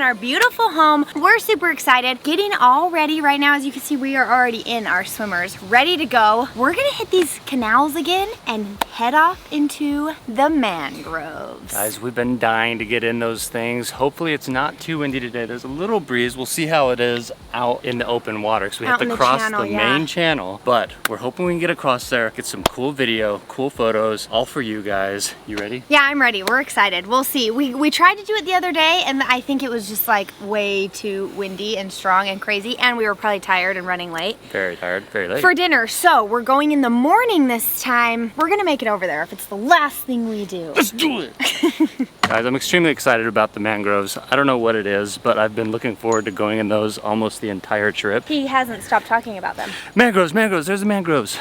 our beautiful home. We're super excited. Getting all ready right now. As you can see, we are already in our swimmers, ready to go. We're gonna hit these canals again and head off into the mangroves. Guys, we've been dying to get in those things. Hopefully it's not too windy today. There's a little breeze. We'll see how it is out in the open water, because we have to cross the main channel. But we're hoping we can get across there, get some cool video, cool photos, all for you guys. You ready? Yeah, I'm ready. We're excited. We'll see. We tried to do it the other day, and I think it was just like way too windy and strong and crazy, and we were probably tired and running late. Very tired, very late. For dinner. So we're going in the morning this time. We're gonna make it over there if it's the last thing we do. Let's do it. Guys, I'm extremely excited about the mangroves. I don't know what it is, but I've been looking forward to going in those almost the entire trip. He hasn't stopped talking about them. Mangroves, mangroves, there's the mangroves.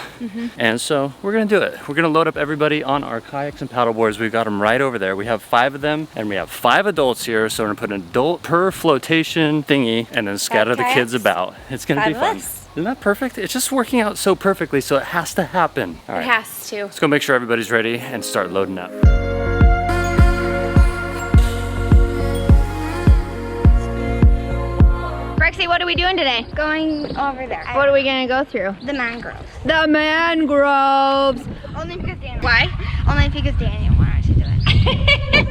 And so we're gonna do it. We're gonna load up everybody on our kayaks and paddle boards. We've got them right over there. We have 5 of them, and we have 5 adults here, so we're gonna put an adult per flotation thingy and then scatter the kids about. It's gonna be fun. Isn't that perfect? It's just working out so perfectly, so it has to happen. All right. It has to. Let's go make sure everybody's ready and start loading up. Brexie, what are we doing today? Going over there. What are we gonna go through? The mangroves. The mangroves. Only because Daniel. Why? Only because Daniel wanted to do it.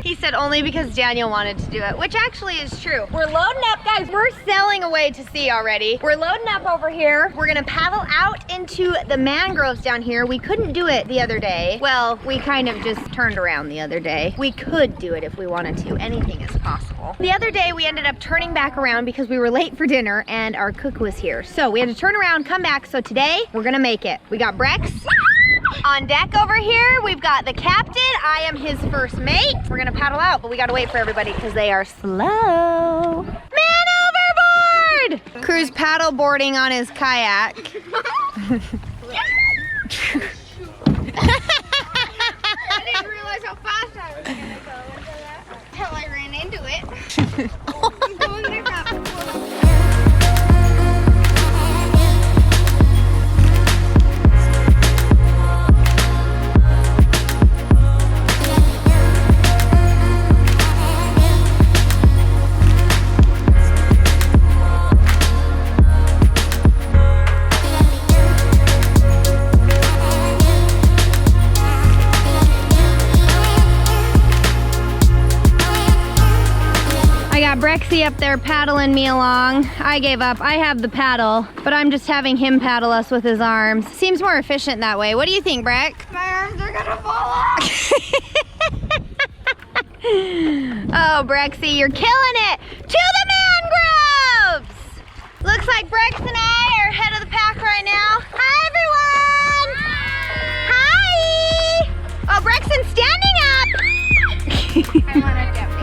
He said only because Daniel wanted to do it, which actually is true. We're loading up, guys. We're sailing away to sea already. We're loading up over here. We're gonna paddle out into the mangroves down here. We couldn't do it the other day. Well, we kind of just turned around the other day. We could do it if we wanted to. Anything is possible. The other day, we ended up turning back around because we were late for dinner and our cook was here. So we had to turn around, come back. So today, we're gonna make it. We got Brex on deck over here. We've got the captain. I am his first mate. We're gonna paddle out, but we gotta wait for everybody because they are slow. Man overboard! Crew's paddle boarding on his kayak. I didn't realize how fast I was gonna go into that until I ran into it. I'm going to grab it. Brexie up there paddling me along. I gave up. I have the paddle, but I'm just having him paddle us with his arms. Seems more efficient that way. What do you think, Breck? My arms are gonna fall off. Oh, Brexie, you're killing it. To the mangroves! Looks like Brex and I are ahead of the pack right now. Hi, everyone! Hi! Oh, Brexen's standing up! I wanna jump in.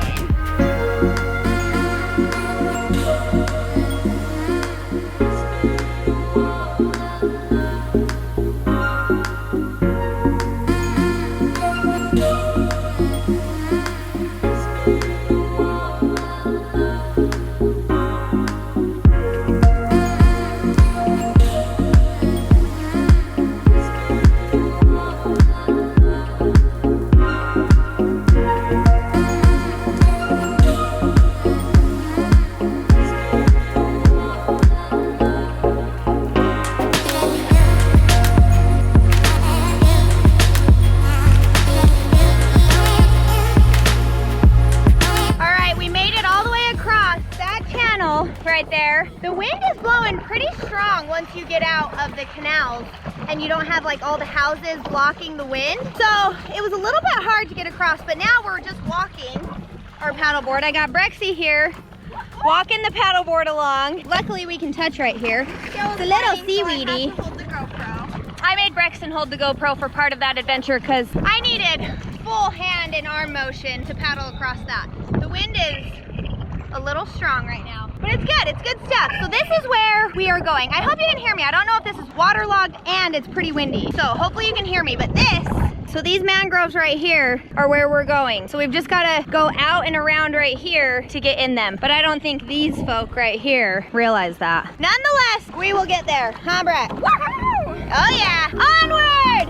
right there. The wind is blowing pretty strong once you get out of the canals and you don't have like all the houses blocking the wind. So it was a little bit hard to get across, but now we're just walking our paddleboard. I got Brexie here walking the paddleboard along. Luckily we can touch right here. It's a little seaweedy. I made Brexen hold the GoPro for part of that adventure because I needed full hand and arm motion to paddle across that. The wind is a little strong right now, but it's good stuff. So this is where we are going. I hope you can hear me. I don't know if this is waterlogged and it's pretty windy, so hopefully you can hear me, but so these mangroves right here are where we're going. So we've just gotta go out and around right here to get in them, but I don't think these folk right here realize that. Nonetheless, we will get there, huh, Brett? Woohoo! Oh yeah, onward!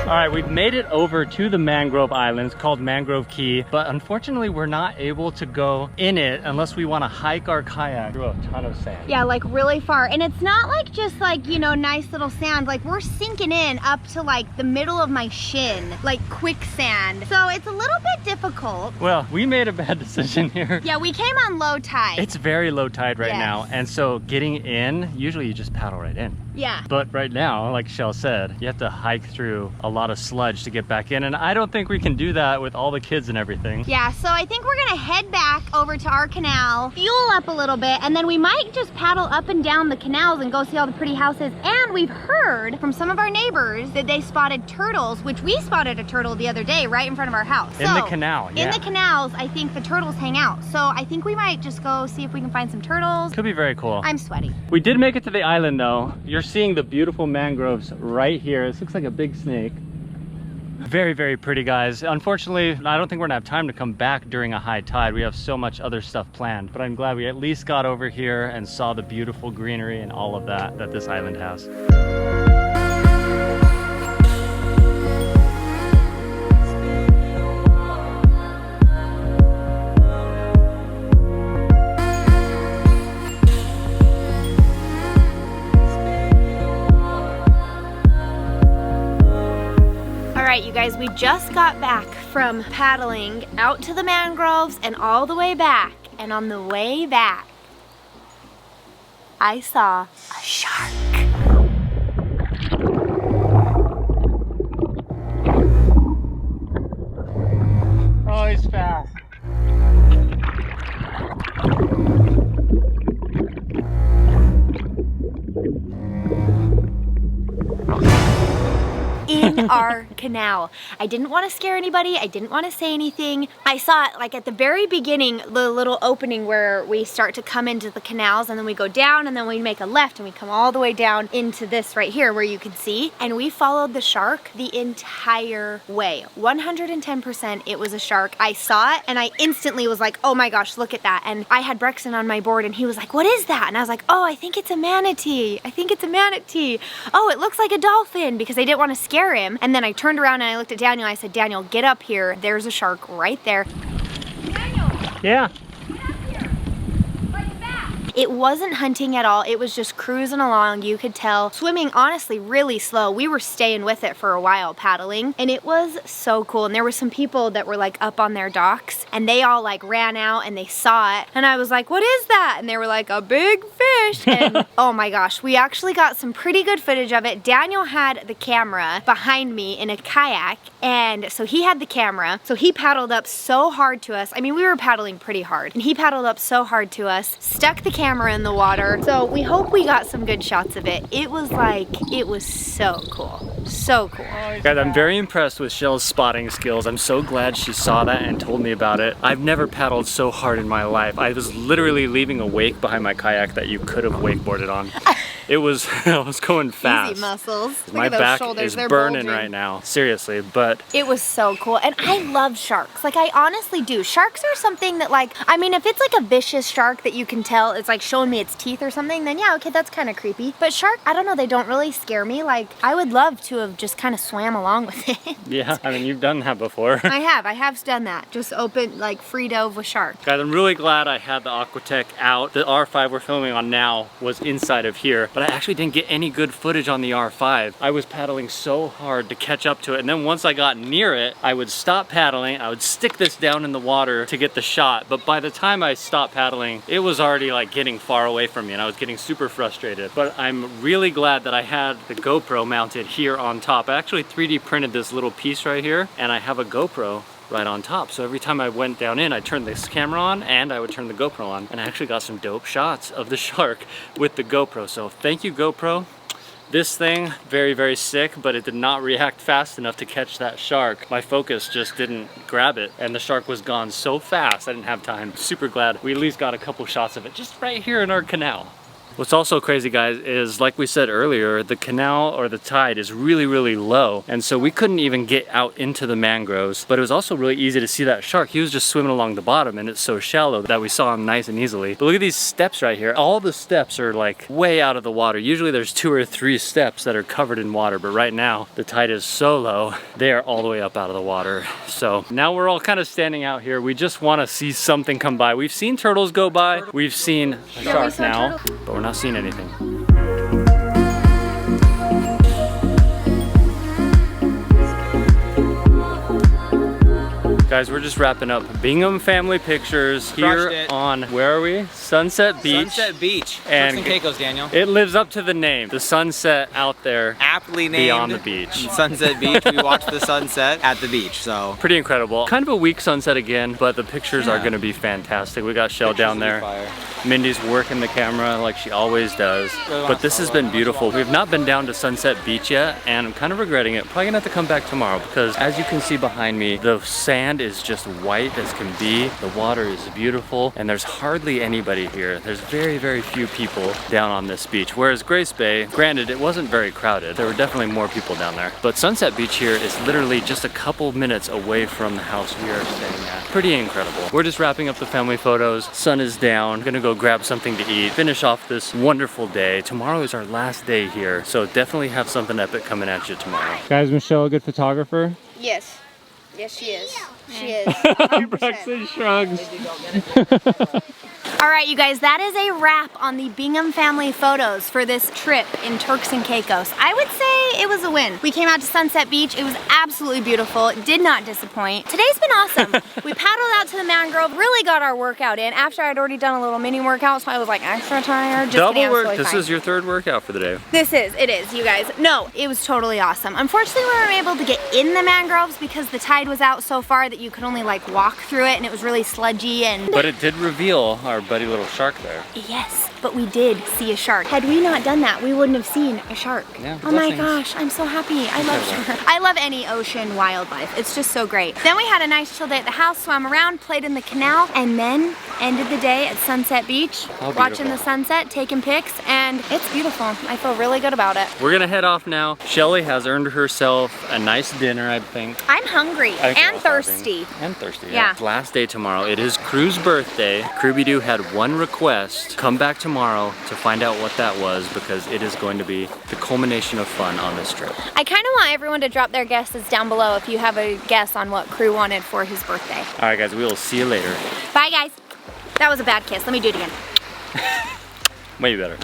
All right, we've made it over to the mangrove island. It's called Mangrove Cay, but unfortunately we're not able to go in it unless we want to hike our kayak through a ton of sand. Yeah, like really far. And it's not like just like, you know, nice little sand. Like we're sinking in up to like the middle of my shin, like quicksand. So it's a little bit difficult. Well, we made a bad decision here. Yeah, we came on low tide. It's very low tide right Yes. now. And so getting in, usually you just paddle right in. Yeah. But right now, like Chelle said, you have to hike through a lot of sludge to get back in. And I don't think we can do that with all the kids and everything. Yeah, so I think we're gonna head back over to our canal, fuel up a little bit, and then we might just paddle up and down the canals and go see all the pretty houses. And we've heard from some of our neighbors that they spotted turtles, which we spotted a turtle the other day right in front of our house. In the canal, yeah. In the canals, I think the turtles hang out. So I think we might just go see if we can find some turtles. Could be very cool. I'm sweaty. We did make it to the island though. You're seeing the beautiful mangroves right here. This looks like a big snake. Very, very pretty, guys. Unfortunately, I don't think we're gonna have time to come back during a high tide. We have so much other stuff planned, but I'm glad we at least got over here and saw the beautiful greenery and all of that this island has. You guys, we just got back from paddling out to the mangroves and all the way back. And on the way back, I saw a shark. Oh, he's fast. In our canal. I didn't want to scare anybody. I didn't want to say anything. I saw it like at the very beginning, the little opening where we start to come into the canals, and then we go down, and then we make a left and we come all the way down into this right here where you can see. And we followed the shark the entire way. 110% it was a shark. I saw it and I instantly was like, oh my gosh, look at that. And I had Brexsen on my board and he was like, what is that? And I was like, oh, I think it's a manatee. I think it's a manatee. Oh, it looks like a dolphin, because I didn't want to scare him. And then I turned around and I looked at Daniel. I said, Daniel, get up here. There's a shark right there. Daniel. Yeah. It wasn't hunting at all. It was just cruising along. You could tell. Swimming, honestly, really slow. We were staying with it for a while, paddling, and it was so cool. And there were some people that were like up on their docks, and they all like ran out and they saw it. And I was like, what is that? And they were like, a big fish. And oh my gosh, we actually got some pretty good footage of it. Daniel had the camera behind me in a kayak, and so he had the camera. So he paddled up so hard to us. I mean, we were paddling pretty hard, and he paddled up so hard to us, stuck the camera in the water. So we hope we got some good shots of it. It was like, it was so cool. So cool. Guys, I'm very impressed with Chelle's spotting skills. I'm so glad she saw that and told me about it. I've never paddled so hard in my life. I was literally leaving a wake behind my kayak that you could have wakeboarded on. It was, I was going fast. Easy muscles. My back is burning right now, seriously, but. It was so cool. And I love sharks. Like, I honestly do. Sharks are something that, like, I mean, if it's like a vicious shark that you can tell it's like showing me its teeth or something, then yeah, okay, that's kind of creepy. But shark, I don't know, they don't really scare me. Like, I would love to have just kind of swam along with it. Yeah, I mean, you've done that before. I have done that. Just open, like, free dove with shark. Guys, I'm really glad I had the Aquatech out. The R5 we're filming on now was inside of here, but I actually didn't get any good footage on the R5. I was paddling so hard to catch up to it, and then once I got near it, I would stop paddling, I would stick this down in the water to get the shot, but by the time I stopped paddling, it was already like getting far away from me, and I was getting super frustrated. But I'm really glad that I had the GoPro mounted here on top. I actually 3D printed this little piece right here, and I have a GoPro right on top. So every time I went down in, I'd turn this camera on and I would turn the GoPro on, and I actually got some dope shots of the shark with the GoPro. So thank you, GoPro. This thing, very, very sick, but it did not react fast enough to catch that shark. My focus just didn't grab it, and the shark was gone so fast I didn't have time. Super glad we at least got a couple shots of it just right here in our canal. What's also crazy, guys, is like we said earlier, the canal or the tide is really, really low. And so we couldn't even get out into the mangroves, but it was also really easy to see that shark. He was just swimming along the bottom and it's so shallow that we saw him nice and easily. But look at these steps right here. All the steps are like way out of the water. Usually there's 2 or 3 steps that are covered in water, but right now the tide is so low, they are all the way up out of the water. So now we're all kind of standing out here. We just want to see something come by. We've seen turtles go by. We've seen a shark now, but we're not seeing anything. Guys, we're just wrapping up Bingham family pictures here on, where are we? Sunset Beach. Sunset Beach. And Turks and Caicos, Daniel. It lives up to the name. The sunset out there. Aptly named. Beyond the beach. Sunset Beach. We watched the sunset at the beach, so. Pretty incredible. Kind of a weak sunset again, but the pictures are gonna be fantastic. We got Chelle down there. Mindy's working the camera like she always does. But this has been beautiful. We've not been down to Sunset Beach yet, and I'm kind of regretting it. Probably gonna have to come back tomorrow because as you can see behind me, the sand is just white as can be. The water is beautiful, and there's hardly anybody here. There's very, very few people down on this beach. Whereas Grace Bay, granted, it wasn't very crowded. There were definitely more people down there. But Sunset Beach here is literally just a couple minutes away from the house we are staying at. Pretty incredible. We're just wrapping up the family photos. Sun is down. Gonna go grab something to eat, finish off this wonderful day. Tomorrow is our last day here, so definitely have something epic coming at you tomorrow. Guys, Michelle a good photographer? Yes. Yes, she is. She is. Brexsen shrugs. All right, you guys, that is a wrap on the Bingham family photos for this trip in Turks and Caicos. I would say it was a win. We came out to Sunset Beach. It was absolutely beautiful. It did not disappoint. Today's been awesome. We paddled out to the mangrove, really got our workout in after I'd already done a little mini workout, so I was like extra tired. Just Double work. totally This fine. is your 3rd workout for the day. It is, you guys. No, it was totally awesome. Unfortunately, we weren't able to get in the mangroves because the tide was out so far that you could only like walk through it, and it was really sludgy and... But it did reveal our buddy little shark there. Yes, but we did see a shark. Had we not done that, we wouldn't have seen a shark. Yeah, oh my blessings. gosh, I'm so happy. I love sharks. I love any ocean wildlife. It's just so great. Then we had a nice chill day at the house, swam around, played in the canal, and then ended the day at Sunset Beach, watching the sunset, taking pics, and it's beautiful. I feel really good about it. We're gonna head off now. Shelly has earned herself a nice dinner, I think. I'm hungry I think we're and all thirsty. starving. And thirsty, Yeah. It's last day tomorrow. It is Crew's birthday. Crewbie-Doo had one request. Come back tomorrow to find out what that was because it is going to be the culmination of fun on this trip. I kind of want everyone to drop their guesses down below if you have a guess on what Crew wanted for his birthday. All right, guys, we will see you later. Bye, guys. That was a bad kiss. Let me do it again. Way better.